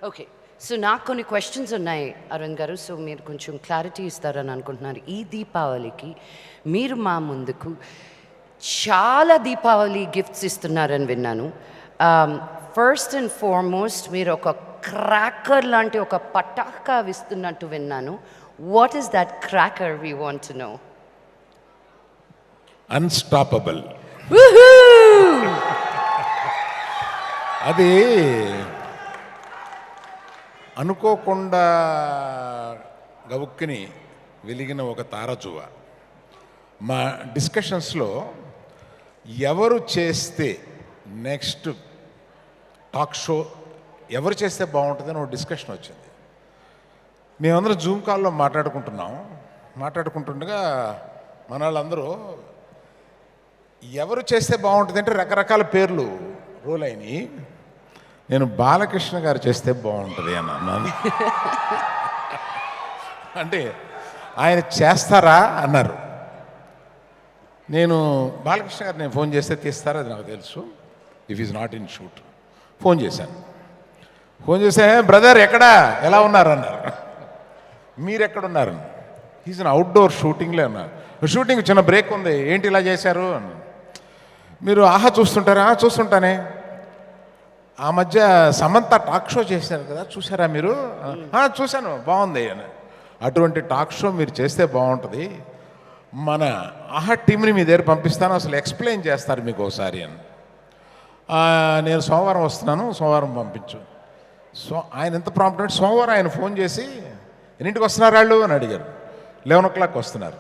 Okay, so నాకు కొన్ని questions ఉన్నాయి అరుణ్ గారు. సో మీరు కొంచెం క్లారిటీ ఇస్తారని అనుకుంటున్నారు. ఈ దీపావళికి మీరు మా ముందుకు చాలా దీపావళి గిఫ్ట్స్ ఇస్తున్నారని విన్నాను. ఫస్ట్ అండ్ ఫార్మోస్ట్ మీరు ఒక క్రాకర్ లాంటి ఒక పటాకా ఇస్తున్నట్టు విన్నాను. What is that cracker we want to know? Unstoppable. అది అనుకోకుండా గవుక్కుని వెలిగిన ఒక తారచువ. మా డిస్కషన్స్లో ఎవరు చేస్తే నెక్స్ట్ టాక్ షో ఎవరు చేస్తే బాగుంటుందని ఒక డిస్కషన్ వచ్చింది. మేమందరం జూమ్ కాల్లో మాట్లాడుకుంటుండగా మన వాళ్ళందరూ ఎవరు చేస్తే బాగుంటుంది అంటే రకరకాల పేర్లు రోల్ అయినాయి. నేను బాలకృష్ణ గారు చేస్తే బాగుంటుంది అని అన్నాను. అంటే ఆయన చేస్తారా అన్నారు. నేను బాలకృష్ణ గారు నేను ఫోన్ చేస్తే తీస్తారా అది నాకు తెలుసు. If is not in shoot phone చేశాను. ఫోన్ చేస్తే బ్రదర్ ఎక్కడా ఎలా ఉన్నారు అన్నారు. మీరు ఎక్కడున్నారు? ఈజ్ అన్ అవుట్డోర్ షూటింగ్లే అన్నారు. షూటింగ్ చిన్న బ్రేక్ ఉంది, ఏంటి ఇలా చేశారు అన్నారు. మీరు ఆహా చూస్తుంటారా? చూస్తుంటానే. ఆ మధ్య సమంత టాక్ షో చేశారు కదా, చూసారా మీరు? చూశాను, బాగుంది అని. అటువంటి టాక్ షో మీరు చేస్తే బాగుంటుంది. మన ఆహా టీంని మీ దగ్గర పంపిస్తాను, అసలు ఎక్స్ప్లెయిన్ చేస్తారు మీకు ఒకసారి అని. నేను సోమవారం వస్తున్నాను, సోమవారం పంపించు. ఆయన ఎంత ప్రాంప్ట్ అంటే సోమవారం ఆయన ఫోన్ చేసి ఎన్నింటికి వస్తున్నారు వాళ్ళు అని అడిగారు. 11 o'clock వస్తున్నారు.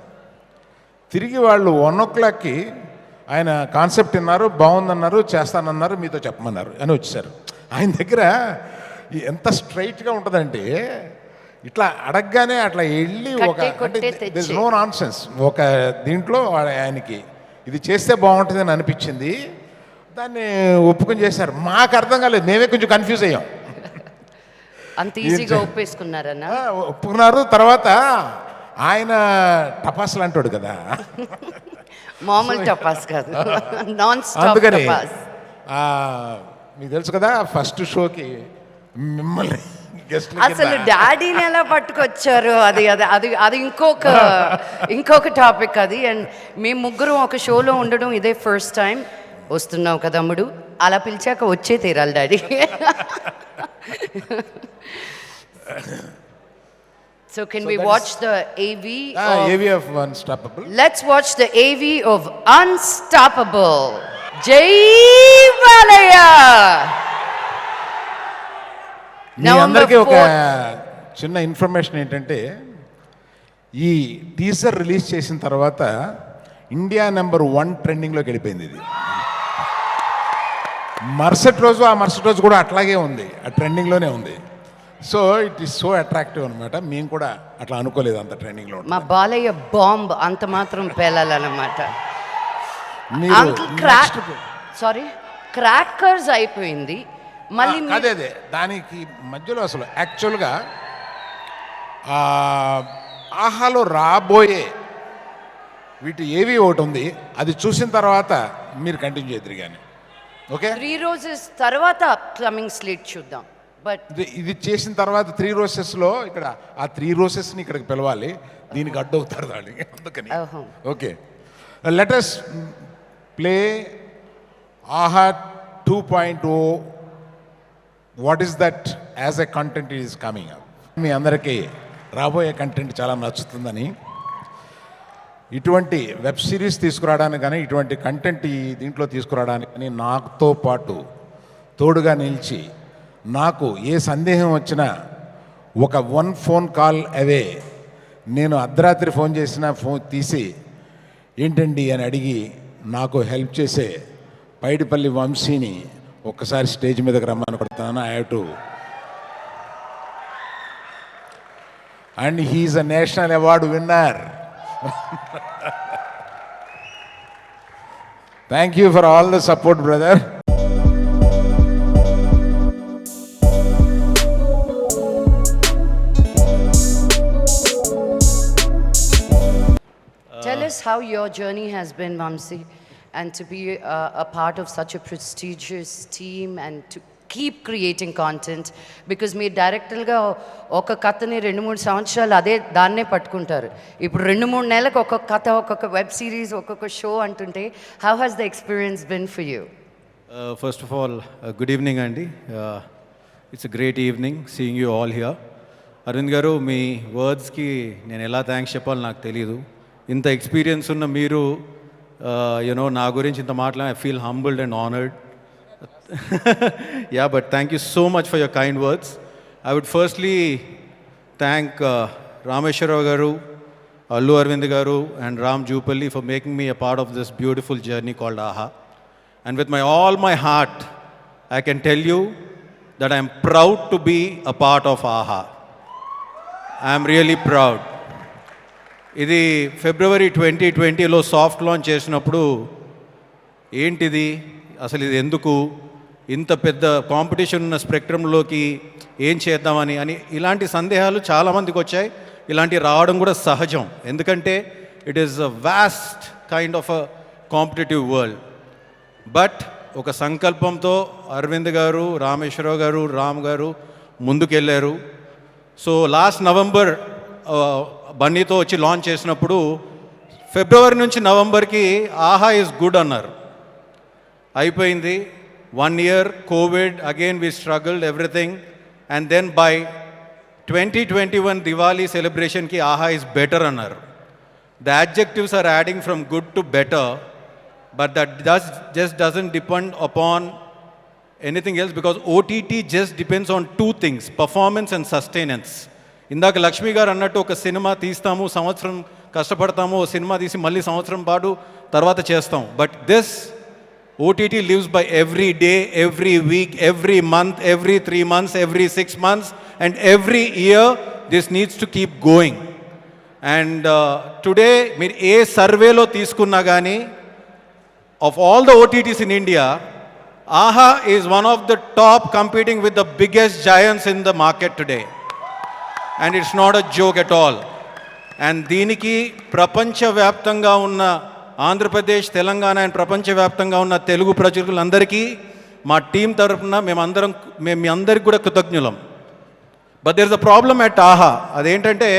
తిరిగి వాళ్ళు 1 o'clockకి ఆయన కాన్సెప్ట్ విన్నారు, బాగుందన్నారు, చేస్తానన్నారు, మీతో చెప్పమన్నారు అని వచ్చేసారు. ఆయన దగ్గర ఎంత స్ట్రైట్గా ఉంటుందంటే ఇట్లా అడగగానే అట్లా వెళ్ళి ఒక నో నాన్ సెన్స్ ఒక దీంట్లో ఆయనకి ఇది చేస్తే బాగుంటుంది అని అనిపించింది. దాన్ని ఒప్పుకొని చేశారు. మాకు అర్థం కాలేదు, మేమే కొంచెం కన్ఫ్యూజ్ అయ్యాం. అంత ఈజీగా ఒప్పేసుకున్నారన్న? ఒప్పుకున్నారు. తర్వాత ఆయన టపాసులు అంటాడు కదా, మామూలు టపాస్ కాదు, నాన్ స్టాప్ అందుకని టపాస్. మీకు తెలుసు కదా ఫస్ట్ షోకి మిమ్మల్ని అసలు డాడీని ఎలా పట్టుకొచ్చారు అది అది అది అది ఇంకొక టాపిక్ అది. అండ్ మేము ముగ్గురం ఒక షోలో ఉండడం ఇదే ఫస్ట్ టైం. వస్తున్నావు కదా తమ్ముడు, అలా పిలిచాక వచ్చే తీరాలి daddy. So can we watch the AV of Unstoppable? Let's watch the AV of Unstoppable. Jai Balaya. మీ అందరికీ ఒక చిన్న ఇన్ఫర్మేషన్ ఏంటంటే ఈ టీజర్ రిలీజ్ చేసిన తర్వాత ఇండియా నెంబర్ 1 ట్రెండింగ్లోకి వెళ్ళిపోయింది. ఇది మరుసటి రోజు కూడా అట్లాగే ఉంది, ఆ ట్రెండింగ్లోనే ఉంది. So it is so attractive అనమాట. మేము కూడా అట్లా అనుకోలేదు అంత ట్రెండింగ్లో. మా బాలయ్య బాంబ్ అంత మాత్రం పేలాలన్నమాట. సారీ, క్రాకర్స్ అయిపోయింది మళ్ళీ. అదే దానికి మధ్యలో అసలు యాక్చువల్గా ఆహాలో రాబోయే వీటి ఏవి ఒకటి ఉంది, అది చూసిన తర్వాత మీరు కంటిన్యూ చేద్దరు కానీ. ఓకే, 3 roses తర్వాత కమింగ్ స్లీట్ చూద్దాం. బట్ ఇది చేసిన తర్వాత 3 rosesలో ఇక్కడ ఆ 3 rosesని ఇక్కడికి పిలవాలి, దీనికి అడ్డవుతారు దాన్ని, అందుకని. Okay, let us play Aha 2.0. What is that as a content is coming up. మీ అందరికీ రాబోయే కంటెంట్ చాలా నచ్చుతుందని, ఇటువంటి వెబ్ సిరీస్ తీసుకురావడానికి కానీ ఇటువంటి కంటెంట్ ఈ దీంట్లో తీసుకురావడానికి కానీ నాతో పాటు తోడుగా నిలిచి నాకు ఏ సందేహం వచ్చినా ఒక 1 phone call అవే, నేను అర్ధరాత్రి ఫోన్ చేసినా ఫోన్ తీసి ఏంటండి అని అడిగి నాకు హెల్ప్ చేసే పైడిపల్లి వంశీని ఒక్కసారి స్టేజ్ మీదకి రమ్మని కొడుతున్నాను. I have to, and he's a national award winner. Thank you for all the support, brother. Tell us how your journey has been, Vamsi, and to be a part of such a prestigious team and to keep creating content because మీరు డైరెక్టర్గా ఒక కథని 2-3 సంవత్సరాలు దాన్నే పట్టుకుంటారు. ఇప్పుడు 2-3 నెలలకు ఒక్కొక్క కథ, ఒక్కొక్క వెబ్ సిరీస్, ఒక్కొక్క షో అంటుంటే how has the experience been for you? First of all, good evening, Andy. It's a great evening seeing you all here. Arvind garu, మీ వర్డ్స్కి నేను ఎలా థ్యాంక్స్ చెప్పాలో నాకు తెలియదు. ఇంత ఎక్స్పీరియన్స్ ఉన్న మీరు యూనో నా గురించి ఇంత మాట్లాడి I feel humbled and honoured. Yeah, but thank you so much for your kind words. I would firstly thank Rameshwar Rao garu, Allu Arvind garu and Ram Jupally for making me a part of this beautiful journey called AHA. And with all my heart, I can tell you that I am proud to be a part of AHA. I am really proud. ఇది February 2020లో soft launch చేసినప్పుడు ఏంటిది అసలు, ఇది ఎందుకు ఇంత పెద్ద competition ఉన్న స్పెక్ట్రంలోకి ఏం చేద్దామని ఇలాంటి సందేహాలు చాలామందికి వచ్చాయి. ఇలాంటివి రావడం కూడా సహజం, ఎందుకంటే it is a vast kind of a competitive world. But ఒక సంకల్పంతో అరవింద్ గారు, రామేశ్వరరావు గారు, రామ్ గారు ముందుకెళ్ళారు. సో లాస్ట్ నవంబర్ బన్నీతో వచ్చి లాంచ్ చేసినప్పుడు ఫిబ్రవరి నుంచి నవంబర్కి ఆహా ఈజ్ గుడ్ అన్నారు. అయిపోయింది 1 year covid, again we struggled everything. And then by 2021 Diwali సెలబ్రేషన్కి ఆహా ఈజ్ బెటర్ అన్నారు. The adjectives are adding from good to better, but that just doesn't depend upon anything else, because OTT just depends on 2 things, performance and sustenance. ఇందాక లక్ష్మి గారు అన్నట్టు ఒక cinema తీస్తాము, సంవత్సరం కష్టపడతాము, cinema తీసి మళ్ళీ సంవత్సరం పాటు తర్వాత చేస్తాం. But this OTT lives by every day, every week, every month, every 3 months, every 6 months, and every year this needs to keep going. And today మీరు ఏ సర్వేలో తీసుకున్నా కానీ, of all the OTTs in India, AHA is one of the top, competing with the biggest giants in the market today. And it's not a joke at all. And దీనికి ప్రపంచవ్యాప్తంగా ఉన్న Andhra Pradesh, Telangana and ప్రపంచవ్యాప్తంగా ఉన్న తెలుగు ప్రజలందరికీ మా టీం తరఫున మేము మీ అందరికి కూడా కృతజ్ఞులం. But there is a problem at ఆహా. అదేంటంటే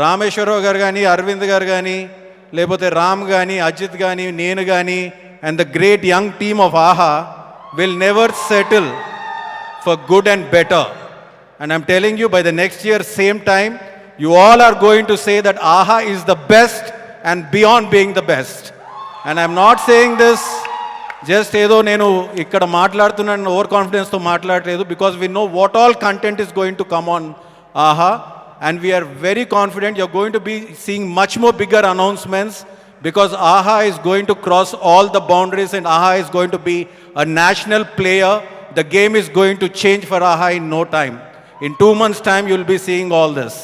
రామేశ్వరరావు గారు కానీ, అరవింద్ గారు కానీ, లేకపోతే రామ్ కానీ, అజిత్ కానీ, నేను కానీ, and the great young team of AHA will never settle for good and better. And I'm telling you, by the next year, same time, you all are going to say that AHA is the best and beyond being the best. And I'm not saying this just ఏదో నేను ఇక్కడ మాట్లాడుతున్నాను over కాన్ఫిడెన్స్తో మాట్లాడలేదు, because we know what all content is going to come on AHA, and we are very confident you're going to be seeing much more bigger announcements, because AHA is going to cross all the boundaries and AHA is going to be a national player. The game is going to change for AHA in no time. In 2 months' time, you'll be seeing all this.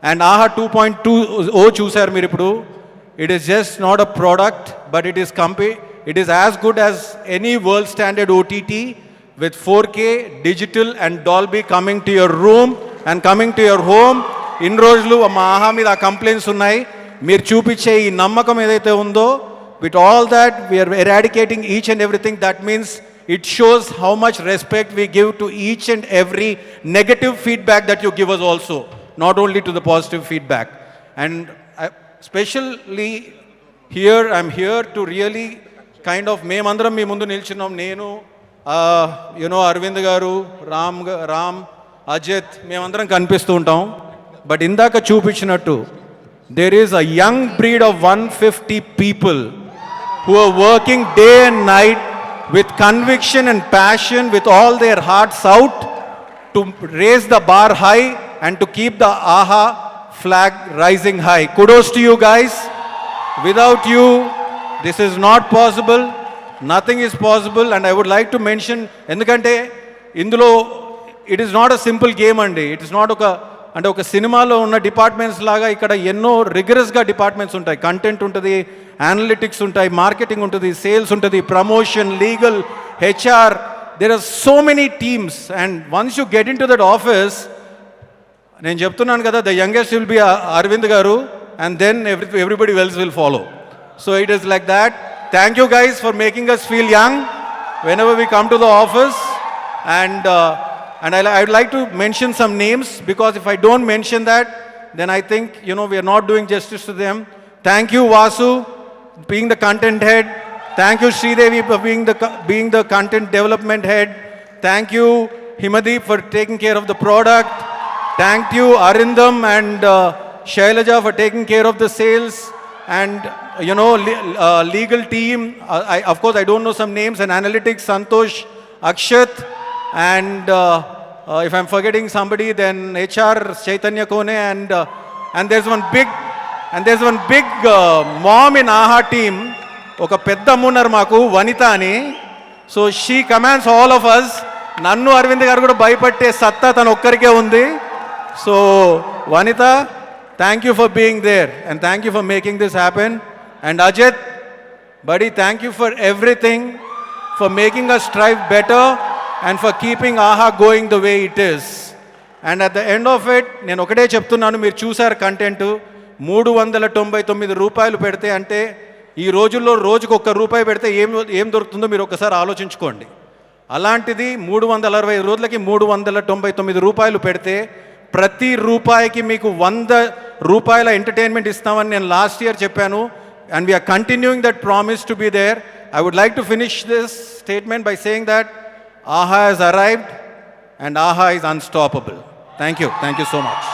And AHA 2.2 చూసారు మీరు ఇప్పుడు. It is just not a product, but it is as good as any world standard OTT with 4K, digital and Dolby coming to your room and coming to your home. ఇన్ని రోజులు మా ఆహా మీద ఆ complaints ఉన్నాయి. మీరు చూపించే ఈ నమ్మకం ఏదైతే ఉందో, with all that we are eradicating each and everything. That means it shows how much respect we give to each and every negative feedback that you give us also, not only to the positive feedback. And especially here, I'm here to really kind of, మేమందరం మీ ముందు నిల్చున్నాం. నేను అరవింద్ గారు, రామ్, అజిత్, మేమందరం కనిపిస్తూ ఉంటాం. But ఇందాక చూపించినట్టు there is a young breed of 150 people who are working day and night with conviction and passion, with all their hearts out, to raise the bar high and to keep the AHA flag rising high. Kudos to you guys. Without you, this is not possible. Nothing is possible. And I would like to mention, ఎందుకంటే ఇందులో it is not a simple game అండి. It is not ఒక సినిమాలో ఉన్న departments లాగా ఇక్కడ ఎన్నో రిగరస్గా డిపార్ట్మెంట్స్ ఉంటాయి. కంటెంట్ ఉంటుంది, అనలిటిక్స్ ఉంటాయి, మార్కెటింగ్ ఉంటుంది, సేల్స్ ఉంటుంది, promotion, legal, HR. There are so many teams. And once you get in to that office, నేను చెప్తున్నాను కదా, the youngest will be Aravind garu, and then everybody else will follow. So it is like that. Thank you guys for making us feel young whenever we come to the office. And I would like to mention some names, because if I don't mention that, then I think, we are not doing justice to them. Thank you, Vasu, being the content head. Thank you, Sridevi, for being the content development head. Thank you, Himadeep, for taking care of the product. Thank you, Arindam and Shailaja, for taking care of the sales. And, legal team. Of course, I don't know some names. And analytics, Santosh, Akshat. And if I'm forgetting somebody, then HR, Chaitanya Kone. And there's one big mom in AHA team. Oka pedda ammunar maaku, Vanita ani. So she commands all of us. Nannu Arvind garu kuda bhayapatte satta tanu okkarike undi. So Vanita, thank you for being there, and thank you for making this happen. And Ajit, buddy, thank you for everything, for making us strive better and for keeping AHA going the way it is. And at the end of it, నేను ఒకటే చెప్తున్నాను, మీరు చూసారు content, 399 రూపాయలు పెడితే అంటే ఈ రోజుల్లో రోజుకు ₹1 పెడితే ఏం దొరుకుతుందో మీరు ఒకసారి ఆలోచించుకోండి. అలాంటిది 365 రోజులకి 399 రూపాయలు పెడితే ప్రతి రూపాయికి మీకు ₹100 ఎంటర్టైన్మెంట్ ఇస్తామని నేను లాస్ట్ ఇయర్ చెప్పాను. And we are continuing that promise to be there. I would like to finish this statement by saying that AHA has arrived and AHA is unstoppable. Thank you so much.